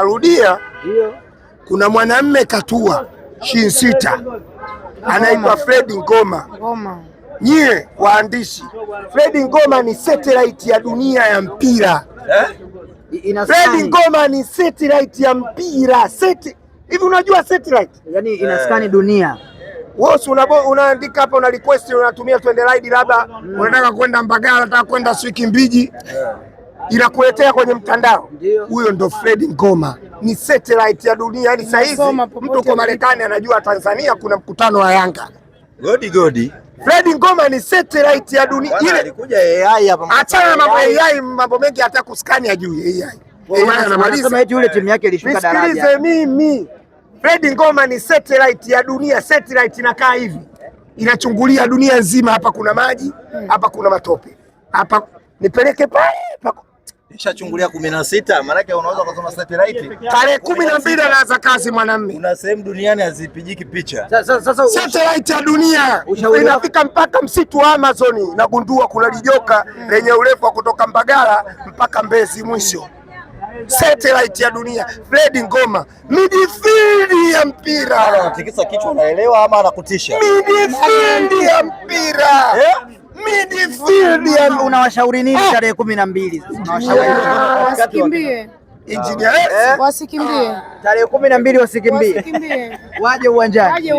Narudia, kuna mwanamme katua Shinsita anaitwa Fred Ngoma. Nyie waandishi, Fred Ngoma ni satellite ya dunia ya mpira. Fred Ngoma ni satellite ya mpira. Hivi unajua satellite? Yaani inaskani dunia. Wewe unaandika hapa, una request, unatumia twende ride, labda unataka kwenda Mbagala, unataka kwenda Kimbiji, inakuletea kwenye mtandao. Huyo ndo Fred Ngoma, ni satellite ya dunia. Yani saa hizi mtu kwa Marekani anajua Tanzania kuna mkutano wa Yanga. Godi. Fred Ngoma ni satellite ya dunia. Ile alikuja AI hapa. Achana mambo ya AI, mambo mengi hata kuskani ajui AI. Anamaliza kama eti yule timu yake ilishuka daraja. Nisikilize mimi. Fred Ngoma ni satellite ya dunia. Satellite inakaa hivi, inachungulia dunia nzima. Hapa kuna maji, hapa kuna matope, hapa nipeleke pale. Nishachungulia 16, maana yake unaweza kusoma satellite. Tarehe 12 anaanza kazi mwanamume. Kuna sehemu duniani hazipigiki picha. Sasa satellite ya dunia inafika mpaka msitu wa Amazon, nagundua kuna lijoka lenye urefu wa kutoka Mbagala mpaka Mbezi mwisho. Satellite ya dunia. Fred Ngoma, midfield ya mpira. Anatikisa kichwa, unaelewa ama anakutisha? Midfield ya mpira. Midfield ya. Unawashauri nini tarehe 12? Unawashauri wasikimbie. Engineer Wasikimbie. Tarehe 12 wasikimbie. Waje uwanjani.